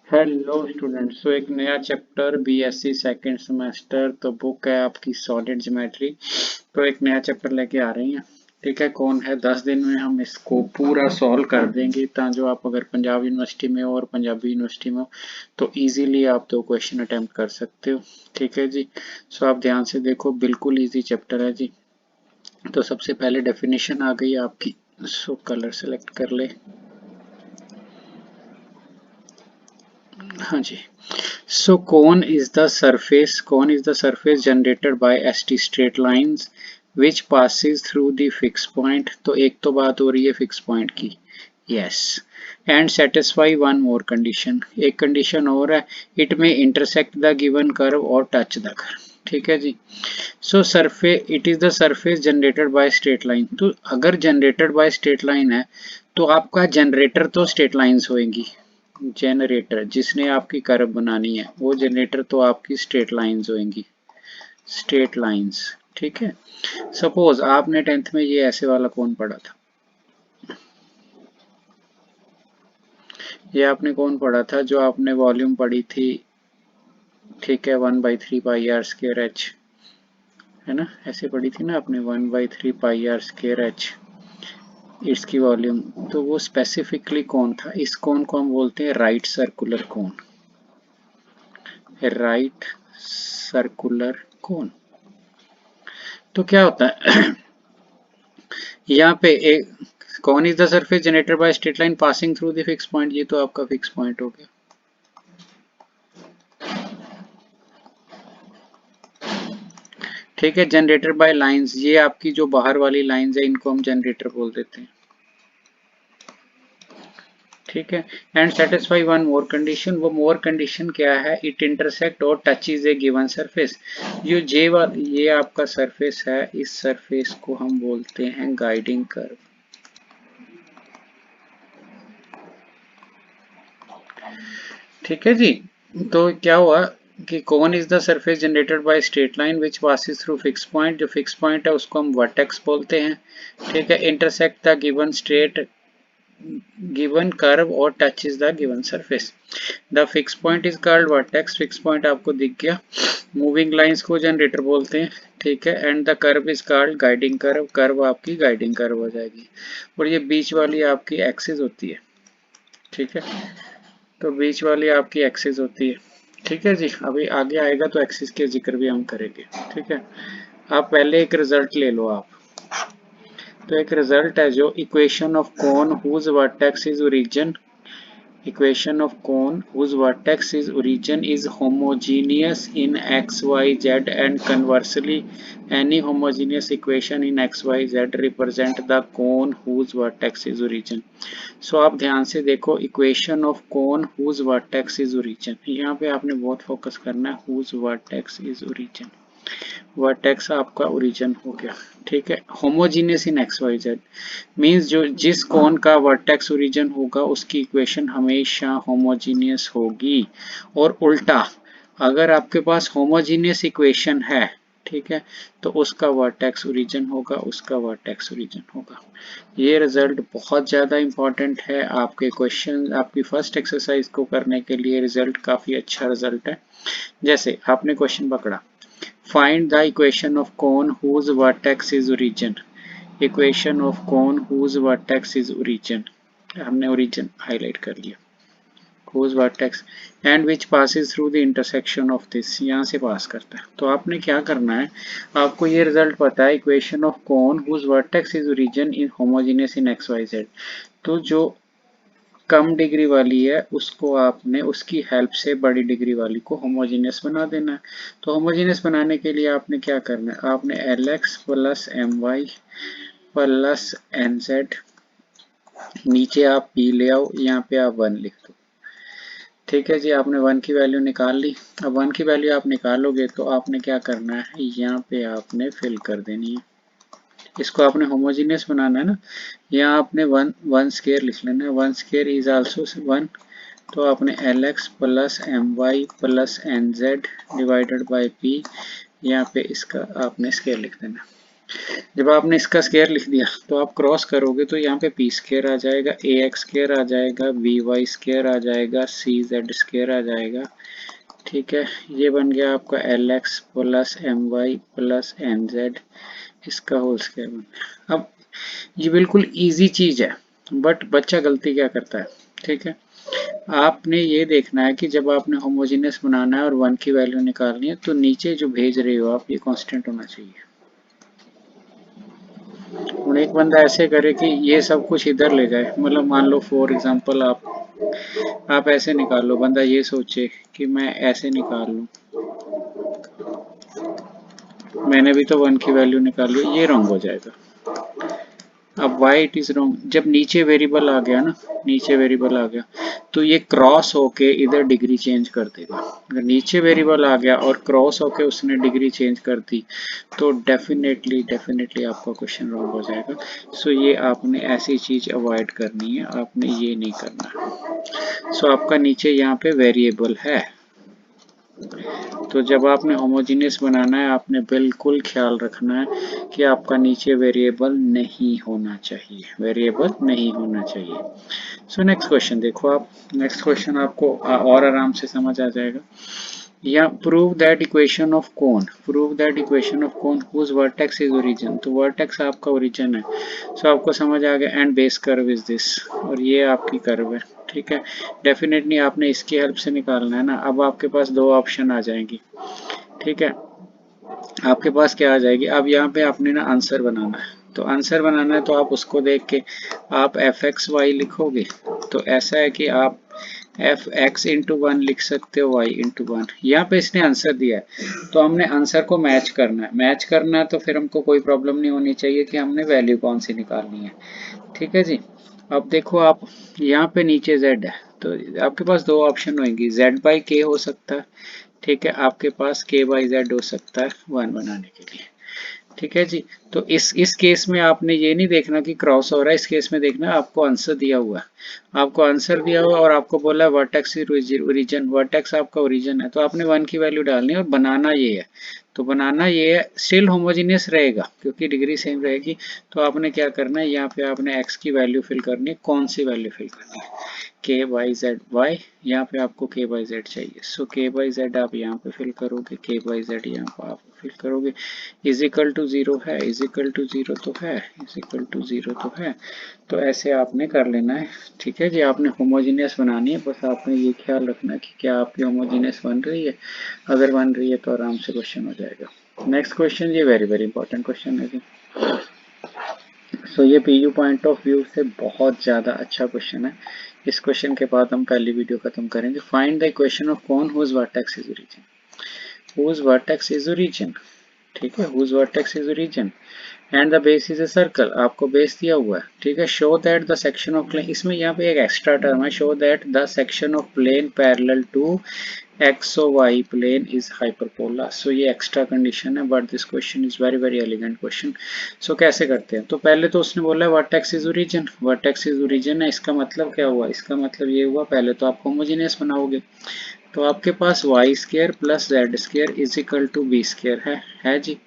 Hello students, तो एक नया चैप्टर बीएससी सेकंड सेमेस्टर, तो बुक है आपकी सॉलिड ज्योमेट्री। तो एक नया चैप्टर लेके आ रही हैं। ठीक है, कौन है 10 दिन में हम इसको पूरा सॉल्व कर देंगे, जो आप अगर पंजाब यूनिवर्सिटी में हो और पंजाबी यूनिवर्सिटी में हो तो इजीली आप 2 क्वेश्चन अटेम्प्ट कर सकते हो। ठीक है जी। सो आप ध्यान से देखो, बिल्कुल इजी चैप्टर है जी। तो सबसे पहले डेफिनेशन आ गई आपकी। सो कलर सेलेक्ट कर ले। हाँ जी। So cone is the surface generated by ST straight lines which passes through the fixed point। तो एक तो बात हो रही है फिक्स पॉइंट की। Yes, and satisfy one more condition। एक कंडीशन और है, it may intersect the given curve or touch the curve। ठीक है जी। So surface, it is the surface generated by straight line. तो अगर जनरेटेड बाय स्ट्रेट लाइन है तो आपका जनरेटर तो स्ट्रेट लाइंस होएंगी। जनरेटर जिसने आपकी कर्व बनानी है वो जनरेटर तो आपकी स्ट्रेट लाइंस होंगी। Straight lines. ठीक है। सपोज आपने 10th में ये ऐसे वाला कौन पढ़ा था, ये आपने कौन पढ़ा था जो आपने वॉल्यूम पढ़ी थी। ठीक है, 1/3 पाई r स्क्वायर एच, है ना, ऐसे पढ़ी थी ना आपने, 1/3 पाई r स्क्वायर एच इसकी वॉल्यूम। तो वो स्पेसिफिकली कौन था, इस कौन को हम बोलते हैं राइट सर्कुलर कौन। राइट सर्कुलर कौन। तो क्या होता है यहाँ पे एक, कौन is the surface generated by straight line passing through the fix point, ये तो आपका फिक्स पॉइंट हो गया। ठीक है, जनरेटर बाय लाइंस, ये आपकी जो बाहर वाली लाइंस है इनको हम जनरेटर बोल देते हैं। ठीक है। And satisfy one more condition, वो मोर कंडीशन क्या है, इट इंटरसेक्ट और टचेज ए गिवन सरफेस। जो ये आपका सरफेस है, इस सरफेस को हम बोलते हैं गाइडिंग कर्व। ठीक है जी। तो क्या हुआ कि cone is the surface generated by straight line which passes through fix point. जो फिक्स पॉइंट है उसको हम वर्टेक्स बोलते हैं। ठीक है, intersect the given straight given curve और touch is the given surface. The fix point is called vertex, fix point आपको दिख गया। मूविंग लाइंस को जनरेटर बोलते हैं। ठीक है, and the curve is called guiding curve, curve आपकी गाइडिंग कर्व हो जाएगी। और ये बीच वाली आपकी एक्सिस होती है। ठीक है, तो बीच वाली आपकी एक्सिस होती है। ठीक है जी, अभी आगे आएगा तो एक्सिस के जिक्र भी हम करेंगे। ठीक है, आप पहले एक रिजल्ट ले लो आप। तो एक रिजल्ट है जो equation of cone whose vertex is origin, equation of cone whose vertex is origin is homogeneous in x y z, and conversely any homogeneous equation in x y z represent the cone whose vertex is origin। So आप ध्यान से देखो, equation of cone whose vertex is origin, यहाँ पे आपने बहुत focus करना है, whose vertex is origin. Vertex आपका ओरिजिन हो गया। ठीक है, homogeneous in x y z means जो जिस कोन का वर्टेक्स ओरिजिन होगा उसकी इक्वेशन हमेशा होमोजीनियस होगी। और उल्टा, अगर आपके पास होमोजीनियस इक्वेशन है, ठीक है, तो उसका वर्टेक्स ओरिजिन होगा, उसका वर्टेक्स ओरिजिन होगा। ये रिजल्ट बहुत ज़्यादा इंपॉर्टेंट है आपके क्वेश्चन, आपकी फर्स्ट एक्सरसाइज को करने के लिए रिजल्ट काफ़ी अच्छा रिजल्ट है। जैसे आपने क्वेश्चन पकड़ा, find the equation of cone whose vertex is origin, equation of cone whose vertex is origin, हमने ओरिजिन हाईलाइट कर लिया, whose vertex and which passes through the intersection of this, यहाँ से पास करता है। तो आपने क्या करना है, आपको ये रिजल्ट पता है, equation of cone whose vertex is origin in homogeneous in x y z। तो जो कम डिग्री वाली है उसको आपने उसकी हेल्प से बड़ी डिग्री वाली को होमोजेनियस बना देना है। तो होमोजेनियस बनाने के लिए आपने क्या करना है, आपने l x plus m y plus n z, नीचे आप पी ले आओ, यहाँ पे आप 1 लिख दो। ठीक है जी, आपने 1 की वैल्यू निकाल ली। अब 1 की वैल्यू आप निकालोगे तो आपने क्या करना है, यहाँ पे आपने फिल कर देनी है, इसको आपने होमोजीनियस बनाना है ना। यहाँ आपने 1 स्क्वायर लिख लेना है, 1 स्क्वायर इज आल्सो 1। तो आपने l x plus m y plus n z divided by p, यहाँ पे इसका आपने स्क्वायर लिख देना। जब आपने इसका स्क्वायर लिख दिया तो आप क्रॉस करोगे तो यहाँ पे पी स्क्वायर आ जाएगा, ए एक्स स्क्वायर आ जाएगा, बी वाई स्क्वायर आ जाएगा, सी जेड स्क्वायर आ जाएगा। ठीक है, ये बन गया आपका l x plus m y plus m z, इसका होल स्क्वायर बन गया। अब ये बिल्कुल इजी चीज है, बट बच्चा गलती क्या करता है। ठीक है, आपने ये देखना है कि जब आपने होमोजेनियस बनाना है और वन की वैल्यू निकालनी है तो नीचे जो भेज रहे हो आप ये कांस्टेंट होना चाहिए। और एक बंदा ऐसे करे कि ये सब कुछ इधर ले जाए, मतलब मान लो फॉर एग्जांपल आप ऐसे निकाल लो, बंदा ये सोचे कि मैं ऐसे निकाल लूं, मैंने भी तो वन की वैल्यू निकाली, ये रॉन्ग हो जाएगा। अब वाई इट इज रॉन्ग, जब नीचे वेरिएबल आ गया ना, नीचे वेरिएबल आ गया तो ये क्रॉस होके इधर डिग्री चेंज कर देगा। अगर नीचे वेरिएबल आ गया और क्रॉस होके उसने डिग्री चेंज कर दी तो डेफिनेटली डेफिनेटली आपका क्वेश्चन रॉन्ग हो जाएगा। सो ये आपने ऐसी चीज अवॉइड करनी है, आपने ये नहीं करना है। सो आपका नीचे यहाँ पे वेरिएबल है, तो जब आपने होमोजेनियस बनाना है आपने बिल्कुल ख्याल रखना है कि आपका नीचे वेरिएबल नहीं होना चाहिए, वेरिएबल नहीं होना चाहिए। सो नेक्स्ट क्वेश्चन देखो आप, नेक्स्ट क्वेश्चन आपको और आराम से समझ आ जाएगा। या prove that equation of cone, prove that equation of cone whose vertex is origin, तो वर्टेक्स आपका ओरिजिन है। सो आपको समझ आ गया, and base curve is this, और ये आपकी कर्व है। ठीक है, डेफिनेटली आपने इसकी हेल्प से निकालना है ना। अब आपके पास दो ऑप्शन आ जाएंगी। ठीक है, आपके पास क्या आ जाएगी, अब यहाँ पे आपने ना आंसर बनाना है, तो आंसर बनाना है तो आप उसको देख के आप एफ एक्स वाई लिखोगे, तो ऐसा है कि आप एफ एक्स इंटू वन लिख सकते हो, वाई इंटू वन। यहाँ पे इसने आंसर दिया है तो हमने आंसर को मैच करना है, मैच करना है तो फिर हमको कोई प्रॉब्लम नहीं होनी चाहिए कि हमने वैल्यू कौन सी निकालनी है। ठीक है जी, अब देखो आप यहाँ पे नीचे z है तो आपके पास दो ऑप्शन होंगी, z बाई के हो सकता है, ठीक है, आपके पास k बाई जेड हो सकता है वन बनाने के लिए। ठीक है जी, तो इस केस में आपने ये नहीं देखना कि क्रॉस हो रहा है, इस केस में देखना आपको आंसर दिया हुआ है, आपको आंसर दिया हुआ और आपको बोला है वर्टेक्स ओरिजिन, वर्टेक्स आपका ओरिजिन है तो आपने वन की वैल्यू डालनी है और बनाना ये है। तो बनाना ये है, स्टिल होमोजेनियस रहेगा क्योंकि डिग्री सेम रहेगी। तो आपने क्या करना है, यहाँ पे आपने x की वैल्यू फिल करनी है, कौन सी वैल्यू फिल करनी है, के बाई जेड वाई, यहाँ पे आपको के बाई जेड चाहिए। सो के बाई जेड आप यहाँ पे फिल करोगे, के बाई जेड यहाँ पे आप फिल करोगे, इज इक्वल टू जीरो है, इज इक्वल टू जीरो तो है, इज इक्वल टू जीरो तो है। तो ऐसे आपने कर लेना है। ठीक है जी, आपने होमोजेनियस बनानी है, बस आपने ये ख्याल रखना है कि क्या आपकी होमोजेनियस बन रही है, अगर बन रही है तो आराम से क्वेश्चन हो जाएगा। नेक्स्ट क्वेश्चन, ये वेरी वेरी इंपॉर्टेंट क्वेश्चन है जी। सो ये पीयू पॉइंट ऑफ व्यू से बहुत ज़्यादा अच्छा क्वेश्चन है। इस क्वेश्चन के बाद हम पहली वीडियो खत्म करेंगे। Find the equation of cone whose vertex is origin, whose vertex is origin. ठीक है, whose vertex is origin and the base is a circle, आपको बेस दिया हुआ है। ठीक है, show that the section of plane, इसमें यहाँ पे एक एक्स्ट्रा टर्म है, show that the section of plane parallel to X O Y plane is hyperbola. So ये एक्स्ट्रा कंडीशन है, but this question is very very elegant question. So कैसे करते हैं, तो पहले तो उसने बोला है vertex is origin, vertex is origin है, इसका मतलब क्या हुआ, इसका मतलब ये हुआ पहले तो आप होमोजेनियस बनाओगे, तो आपके पास Y square plus Z square is equal to B square है जी।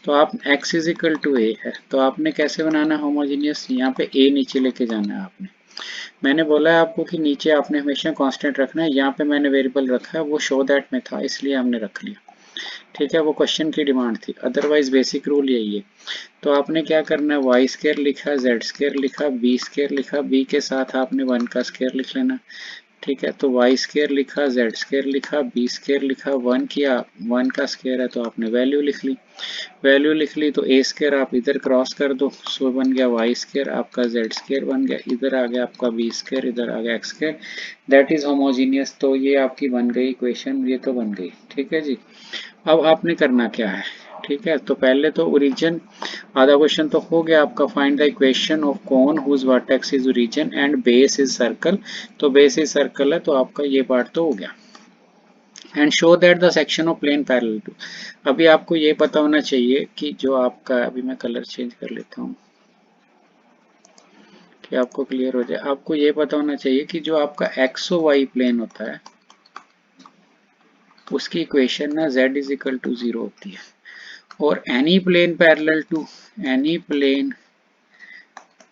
तो आप x is equal to A है, तो आपने कैसे बनाना होमोजेनियस, यहाँ पे a नीचे लेके जाना है आपने। मैंने बोला है आपको कि नीचे आपने हमेशा कांस्टेंट रखना है, यहाँ पे मैंने वेरिएबल रखा है, वो शो दैट में था इसलिए हमने रख लिया। ठीक है, वो क्वेश्चन की डिमांड थी, अदरवाइज बेसिक रूल यही है। तो आपने क्या करना है, वाई स्क्वायर लिखा, जेड स्क्वायर लिखा, बी स्क्वायर लिखा, बी के साथ आपने वन का स्क्वायर लिख लेना। ठीक है, तो वाई स्क्वायर लिखा, जेड स्क्वायर लिखा, बी स्क्वायर लिखा, वन किया, वन का स्क्वायर है तो आपने वैल्यू लिख ली, वैल्यू लिख ली तो ए स्क्वायर आप इधर क्रॉस कर दो, सो बन गया वाई स्क्वायर, आपका जेड स्क्वायर बन गया, इधर आ गया आपका बी स्क्वायर, इधर आ गया x square, that is homogeneous. तो ये आपकी बन गई इक्वेशन, ये तो बन गई। ठीक है जी, अब आपने करना क्या है, ठीक है, तो पहले तो ओरिजिन आधा क्वेश्चन तो हो गया आपका, find the equation of cone whose vertex is origin and base is circle, तो बेस इज सर्कल है तो आपका ये पार्ट तो हो गया। And show that the section of plane parallel to, अभी आपको ये पता होना चाहिए कि जो आपका, अभी मैं कलर चेंज कर लेता हूँ कि आपको क्लियर हो जाए, आपको ये पता होना चाहिए कि जो आपका एक्स ओ वाई प्लेन होता है उसकी इक्वेशन ना z is equal to zero होती है, और any plane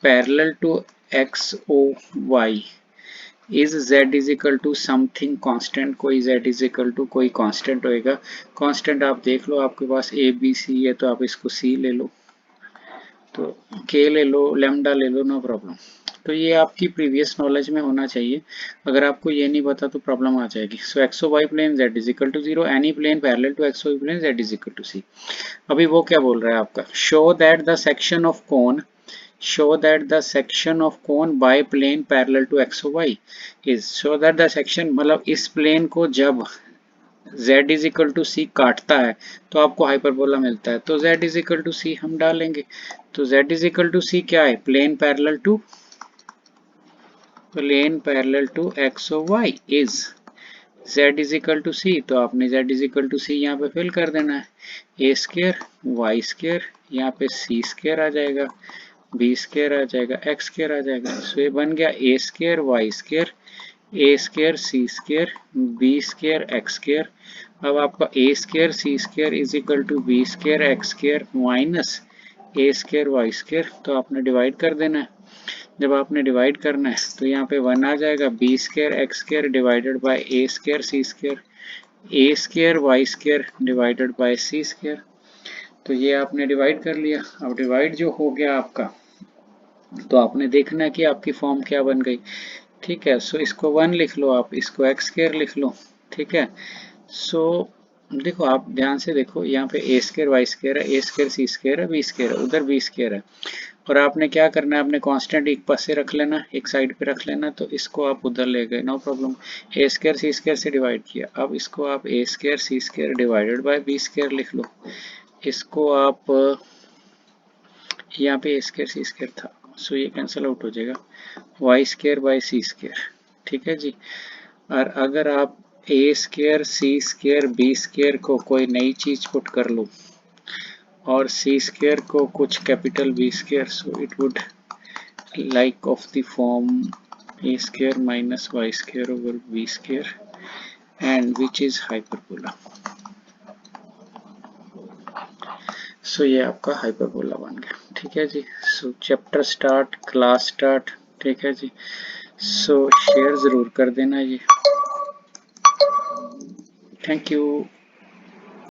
parallel to x o y is z is equal to something constant, कोई z is equal to कोई constant होएगा। constant आप देख लो, आपके पास a b c है तो आप इसको c ले लो, तो k ले लो, lambda ले लो, नो प्रॉब्लम। तो ये आपकी प्रीवियस नॉलेज में होना चाहिए, अगर आपको ये नहीं पता तो प्रॉब्लम आ जाएगी। So X Y plane z is equal to 0, any plane parallel to X Y plane z is equal to c। अभी वो क्या बोल रहा है आपका, show that the section of cone, show that the section of cone by plane parallel to x y is, show that the section मतलब इस plane को जब z is equal to C काटता है तो आपको हाइपरबोला मिलता है, तो z is equal to C हम डालेंगे। तो z is equal to C क्या है, प्लेन पैरेलल टू एक्स और Y is z is equal to C, तो आपने z is equal to C यहाँ पे फिल कर देना है, ए स्केयर वाई स्केयर, यहाँ पे सी स्केयर आ जाएगा, बी स्केयर आ जाएगा, एक्स स्केयर आ जाएगा। सो ये बन गया A square Y square, A square C square, B square x square. अब आपका A square C square is equal to B square x square minus A square Y square, तो आपने divide कर देना है। जब आपने डिवाइड करना है तो यहाँ पे 1 आ जाएगा, b square x square divided by a square C square, A square Y square divided by c square. तो ये आपने डिवाइड कर लिया। अब डिवाइड जो हो गया आपका, तो आपने देखना है कि आपकी फॉर्म क्या बन गई। ठीक है, सो इसको 1 लिख लो, आप इसको एक्स स्केयर लिख लो। ठीक है, सो देखो आप ध्यान से देखो, यहाँ पे ए स्केयर वाई स्केयर है, ए स्केयर सी स्केयर है, बी स्केयर है, उधर बी स्केयर है। और आपने क्या करना है, आपने कांस्टेंट एक पास से रख लेना, एक साइड पे रख लेना, तो इसको आप उधर ले गए, no problem. A square C square से डिवाइड किया, अब इसको आप ए square C square divided by B square लिख लो। इसको आप यहाँ पे ए स्केयर सी स्केयर था, सो ये कैंसिल आउट हो जाएगा, y square by c square. ठीक है जी। और अगर आप ए स्केयर सी स्केयर बी स्केयर को कोई नई चीज पुट कर लो और सी स्केयर को कुछ capital b square, so it would like of the form a square minus y square over b square and which is hyperbola। So ये आपका हाइपरबोला बन गया। ठीक है जी। So chapter start, class start. ठीक है जी। सो शेयर ज़रूर कर देना ये। Thank you.